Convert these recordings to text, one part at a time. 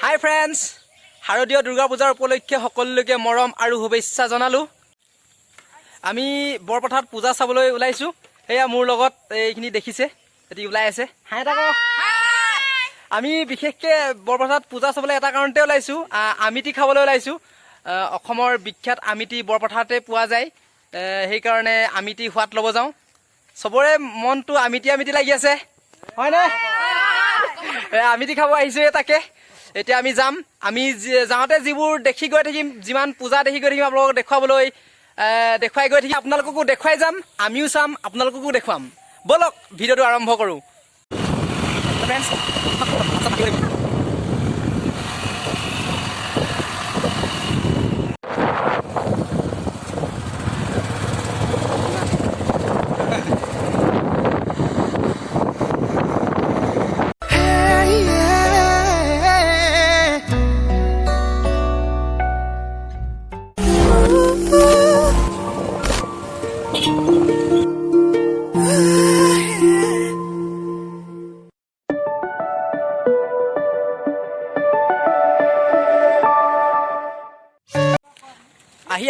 হাই friends, শাৰদীয় দুৰ্গা পূজাৰ উপলক্ষে সকলোকে মৰম আৰু শুভেচ্ছা জনালোঁ। আমি বৰপথাৰত পূজা চাবলৈ ওলাইছোঁ। এয়া মোৰ লগত এইখিনি দেখিছে, এটি ওলাই আছে। হাই এটা কওক। আমি বিশেষকৈ বৰপথাৰত পূজা চাবলৈ এটা কাৰণতে ওলাইছোঁ, আমিতি খাবলৈ ওলাইছোঁ। অসমৰ বিখ্যাত আমিতি বৰপথাৰতে পোৱা যায়, সেইকাৰণে আমিতি সোৱাদ ল'ব যাওঁ। চবৰে মনটো আমিতি আমিতি লাগি আছে, হয়নে? আমিতি খাব আহিছোঁ তাকে। এতিয়া আমি যাম। আমি যাওঁতে যিবোৰ দেখি গৈ থাকিম, যিমান পূজা দেখি গৈ থাকিম আপোনালোকক দেখুৱাই গৈ থাকিম। আপোনালোককো দেখুৱাই যাম, আমিও চাম, আপোনালোককো দেখুৱাম। ব'লক ভিডিঅ'টো আৰম্ভ কৰোঁ।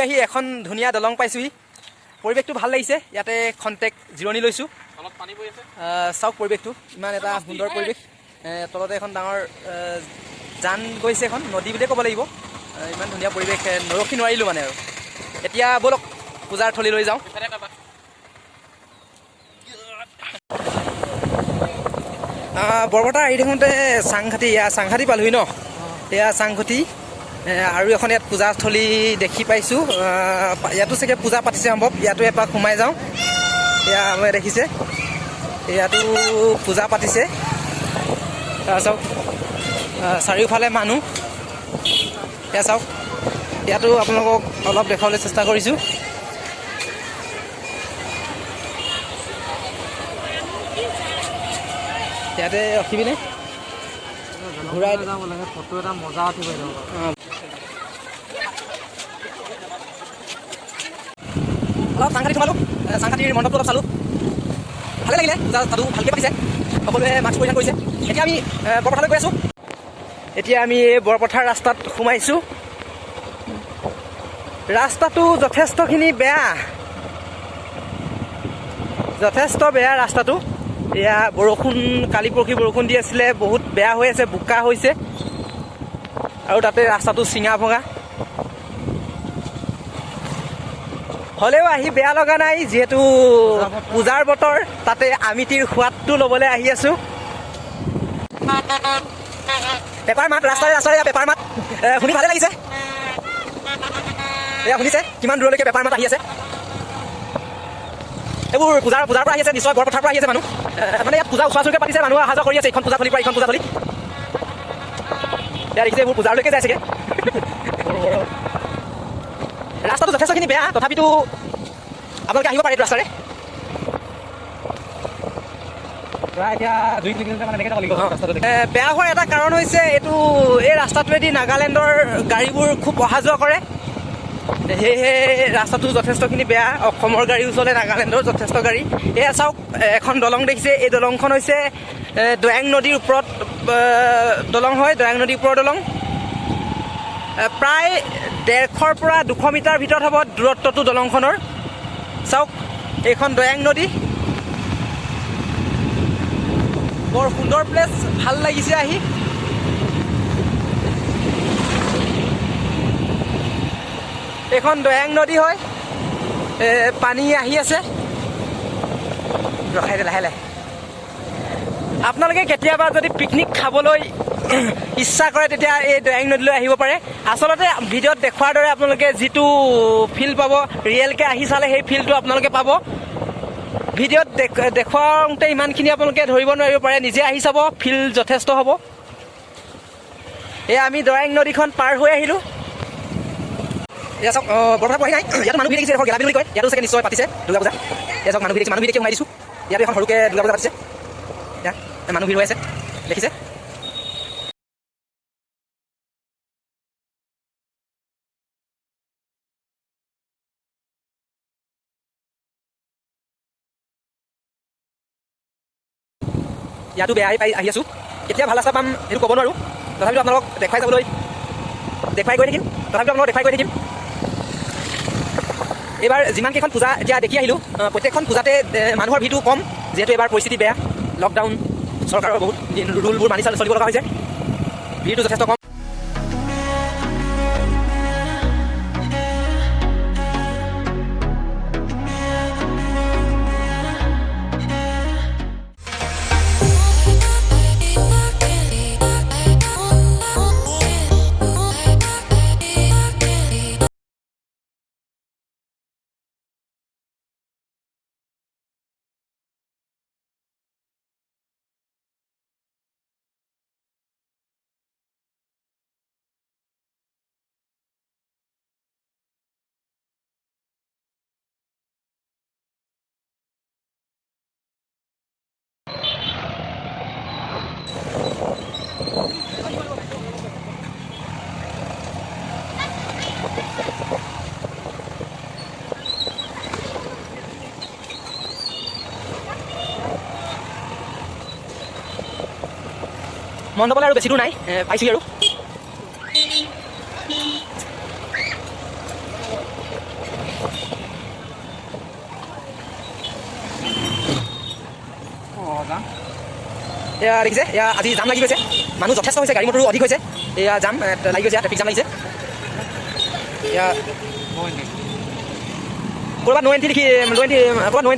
আহি এখন ধুনীয়া দলং পাইছোঁহি। পৰিৱেশটো ভাল লাগিছে। ইয়াতে খন্তেক জিৰণি লৈছোঁ। চাওক পৰিৱেশটো, ইমান এটা সুন্দৰ পৰিৱেশ। তলতে এখন ডাঙৰ জান গৈছে, এখন নদী বুলিয়ে ক'ব লাগিব। ইমান ধুনীয়া পৰিৱেশ, নৰখি নোৱাৰিলোঁ মানে। আৰু এতিয়া ব'লক পূজাৰ থলীলৈ যাওঁ। বৰপথাৰ আহি থাকোঁতে চাংঘাটি পালোহি ন। এয়া চাংঘাটি। আৰু এখন ইয়াত পূজাস্থলী দেখি পাইছোঁ। ইয়াতো চাগে পূজা পাতিছে সম্ভৱ। ইয়াতো এপাক সোমাই যাওঁ। এয়া মই দেখিছে, ইয়াতো পূজা পাতিছে। চাওক, চাৰিওফালে মানুহ। এয়া চাওক, ইয়াতো আপোনালোকক অলপ দেখুৱাবলৈ চেষ্টা কৰিছোঁ। ইয়াতে ৰখিবিনে? ঘূৰাই যাব লাগে, ফটো এটা মজা উঠিব। অলপ চাংঘাটি সোমালোঁ, চাংঘাটিৰ মণ্ডপটো অলপ চালোঁ, ভালে লাগিলে। পূজা তাতো ভালকৈ পাতিছে, সকলোৱে মাস্ক পৰিধান কৰিছে। এতিয়া আমি বৰপথাৰলৈ গৈ আছোঁ। এতিয়া আমি এই বৰপথাৰ ৰাস্তাত সোমাইছোঁ। ৰাস্তাটো যথেষ্টখিনি বেয়া, যথেষ্ট বেয়া ৰাস্তাটো। এয়া কালি পৰহি বৰষুণ দি আছিলে, বহুত বেয়া হৈ আছে, বোকা হৈছে। আৰু তাতে ৰাস্তাটো চিঙা ভঙা। হ'লেও আহি বেয়া লগা নাই, যিহেতু পূজাৰ বতৰ। তাতে আমিতিৰ সোৱাদটো ল'বলৈ আহি আছোঁ। পেপাৰ মাত, ৰাস্তাৰে পেপাৰ মাত শুনি ভালে লাগিছে। এয়া শুনিছে কিমান দূৰলৈকে পেপাৰ মাত আহি আছে। এইবোৰ পূজাৰ পৰা আহি আছে, নিশ্চয় বৰপথাৰৰ পৰা আহি আছে মানুহ। মানে ইয়াত পূজা ওচৰা-ওচৰিকৈ পাতিছে, মানুহ অহা যোৱা কৰি আছে। এইখন পূজাথলীৰ পৰা এইখন পূজাথলী। এয়া দেখিছে, এইবোৰ পূজাৰলৈকে যায় চাগে। ৰাস্তাটো যথেষ্টখিনি বেয়া, তথাপিতো আপোনালোকে আহিব পাৰে এইটো ৰাস্তাৰে। বেয়া হোৱাৰ এটা কাৰণ হৈছে এই ৰাস্তাটোৱেদি নাগালেণ্ডৰ গাড়ীবোৰ খুব অহা যোৱা কৰে। সেয়েহে ৰাস্তাটো যথেষ্টখিনি বেয়া। অসমৰ গাড়ীও চলে, নাগালেণ্ডৰ যথেষ্ট গাড়ী। এয়া চাওক, এখন দলং দেখিছে। এই দলংখন হৈছে দৈয়াং নদীৰ ওপৰত দলং হয়, দৈয়াং নদীৰ ওপৰৰ দলং। প্ৰায় 150ৰ পৰা 200 মিটাৰ ভিতৰত হ'ব দূৰত্বটো দলংখনৰ। চাওক, এইখন দৈয়াং নদী। বৰ সুন্দৰ প্লেচ, ভাল লাগিছে আহি। এইখন দৈয়াং নদী হয়, পানী আহি আছে। ৰখাই দে লাহে লাহে। আপোনালোকে কেতিয়াবা যদি পিকনিক খাবলৈ ইচ্ছা কৰে, তেতিয়া এই দৈয়াং নদীলৈ আহিব পাৰে। আচলতে ভিডিঅ'ত দেখুৱাৰ দৰে আপোনালোকে যিটো ফিল পাব, ৰিয়েলকৈ আহি চালে সেই ফিলটো আপোনালোকে পাব। ভিডিঅ'ত দেখুৱাওঁতে ইমানখিনি আপোনালোকে ধৰিব নোৱাৰিব পাৰে, নিজে আহি চাব, ফিল যথেষ্ট হ'ব। এয়া আমি দৈয়াং নদীখন পাৰ হৈ আহিলোঁ। এয়া চাওক, বৰপথাৰ পোৱাহি নাই। ইয়াতো মানুহ ভিৰ দেখিছে, গেলাবি বুলি কয়। ইয়াতো চাগে নিশ্চয় পাতিছে দুৰ্গা পূজা। এয়া চাওক, মানুহ ভিৰ দেখি সোমাই দিছোঁ। ইয়াতো এখন সৰুকৈ দুৰ্গা পূজা পাতিছে। এয়া মানুহ ভিৰ হৈ আছে, দেখিছে। ইয়াতো বেয়াই পাই আহি আছোঁ। কেতিয়া ভাল ৰাস্তা পাম সেইটো ক'ব নোৱাৰোঁ। তথাপিতো আপোনালোকক দেখুৱাই গৈ থাকিম এইবাৰ যিমানকেইখন পূজা এতিয়া দেখি আহিলোঁ প্ৰত্যেকখন পূজাতে মানুহৰ ভিৰটো কম যিহেতু এইবাৰ পৰিস্থিতি বেয়া লকডাউন চৰকাৰৰ বহুত ৰুলবোৰ মানি চলিব লগা হৈছে ভিৰটো যথেষ্ট কম মণ্ডপলৈ আৰু বেছি দূৰ নাই পাইছোঁহি আৰু এয়া দেখিছে এয়া আজি জাম লাগি গৈছে মানুহ যথেষ্ট হৈছে গাড়ী মটৰো অধিক হৈছে এয়া জাম লাগি গৈছে ট্ৰেফিক জাম লাগিছে এয়া ক'ৰবাত নো এণ্ট্ৰি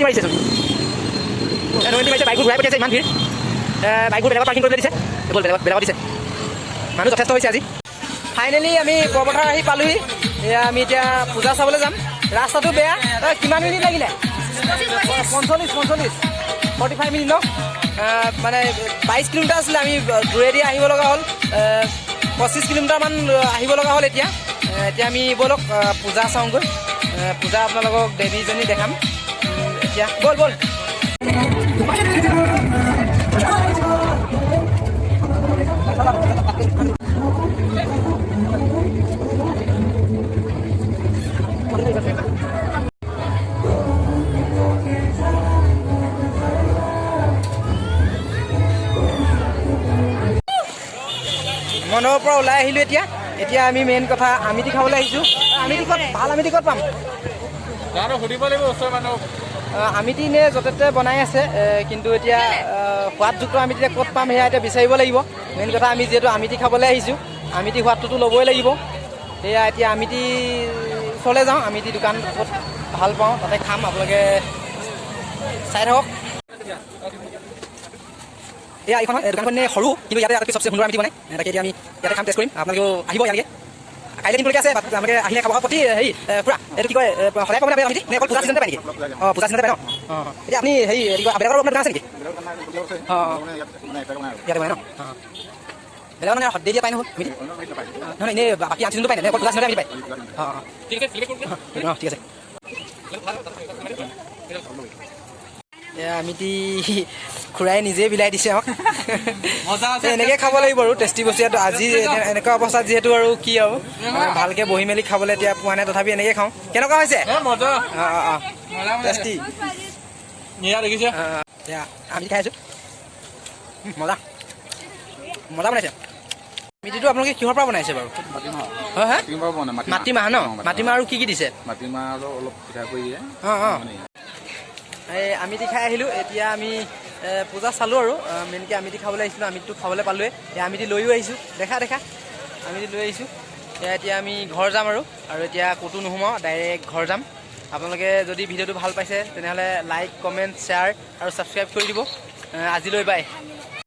মাৰিছেচোন নো এণ্ট্ৰি মাৰিছে বাইকবোৰ ঘূৰাই পঠিয়াইছে ইমান ভিৰ বাইকবোৰ বেলেগত পাৰ্কিং কৰিবলৈ দিছে বেলেগত দিছে মানুহ যথেষ্ট হৈছে আজি ফাইনেলি আমি বৰপথাৰ আহি পালোহি এয়া আমি এতিয়া পূজা চাবলৈ যাম ৰাস্তাটো বেয়া কিমান মিনিট লাগিলে 45 মিনিট ন মানে 22 কিলোমিটাৰ আছিলে আমি দূৰেদি আহিব লগা হ'ল 25 কিলোমিটাৰমান আহিব লগা হ'ল এতিয়া আমি ব'লক পূজা চাওঁগৈ পূজা আপোনালোকক দেৱীজনী দেখাম এতিয়া ব'ল মনৰ পৰা ওলাই আহিলোঁ এতিয়া আমি মেইন কথা আমিতি খাবলৈ আহিছোঁ ভাল আমিতি ক'ত পাম সুধিব লাগিব ওচৰৰ মানুহ আমিতি নে য'তে ত'তে বনাই আছে কিন্তু এতিয়া সোৱাদযুক্ত আমিতি ক'ত পাম সেয়া এতিয়া বিচাৰিব লাগিব মেইন কথা আমি যিহেতু আমিতি খাবলৈ আহিছোঁ আমিতি সোৱাদটোতো ল'বই লাগিব সেয়া এতিয়া আমিতি ওচৰলৈ যাওঁ আমিতি দোকান ক'ত ভাল পাওঁ তাতে খাম আপোনালোকে চাই থাকক এয়া এইখন দোকানখন সৰু কিন্তু ইয়াতে চবচে সুন্দৰ আমিতি বনাই তাকে এতিয়া আমি ইয়াতে খাম টেষ্ট কৰিম আপোনালোকেও আহিব ইয়ালৈকে কাইলৈ দিনলৈকে আছে আপোনালোকে আহিলে খাব প্ৰতি হেৰি খুৰা এইটো কি কয় সদায় পাবলৈ আমিতি নে অকল পূজা চিজনতে পায় নেকি পূজা চিজনতে পায় ন এতিয়া আপুনি হেৰি কি কয় বেলেগৰ আপোনাৰ দোকান আছে নেকি ইয়াতে বনাই ন বেলেগৰ মানে ডেইলি পায় নহয় আমিতি নহয় এনেই বাকী আন চিজনটো পায় নে অকল পূজা চিজনতে আমিতি পায় ঠিক আছে এয়া আমিতি খুৰাই নিজেই বিলাই দিছে আমাক এনেকৈ খাব লাগিব আৰু টেষ্টি বস্তু ইয়াত আজি এনেকুৱা অৱস্থাত যিহেতু আৰু কি আৰু ভালকৈ বহি মেলি খাবলৈ এতিয়া পোৱা নাই তথাপি এনেকৈ খাওঁ কেনেকুৱা হৈছে টেষ্টি এতিয়া আমি খাই আছোঁ মজা বনাইছে আমিতিটো আপোনালোকে কিহৰ পৰা বনাইছে বাৰু মাটিমাহ ন মাটিমাহ আৰু কি দিছে এই আমিতি খাই আহিলোঁ এতিয়া আমি পূজা চালোঁ আৰু মেইনকৈ আমিতি খাবলৈ আহিছিলোঁ আমিতিটো খাবলৈ পালোঁৱে এই আমিতি লৈও আহিছোঁ দেখা আমিতি লৈ আহিছোঁ এতিয়া আমি ঘৰ যাম আৰু এতিয়া ক'তো নোসোমাওঁ ডাইৰেক্ট ঘৰ যাম আপোনালোকে যদি ভিডিঅ'টো ভাল পাইছে তেনেহ'লে লাইক কমেণ্ট শ্বেয়াৰ আৰু ছাবস্ক্ৰাইব কৰি দিব আজিলৈ বাই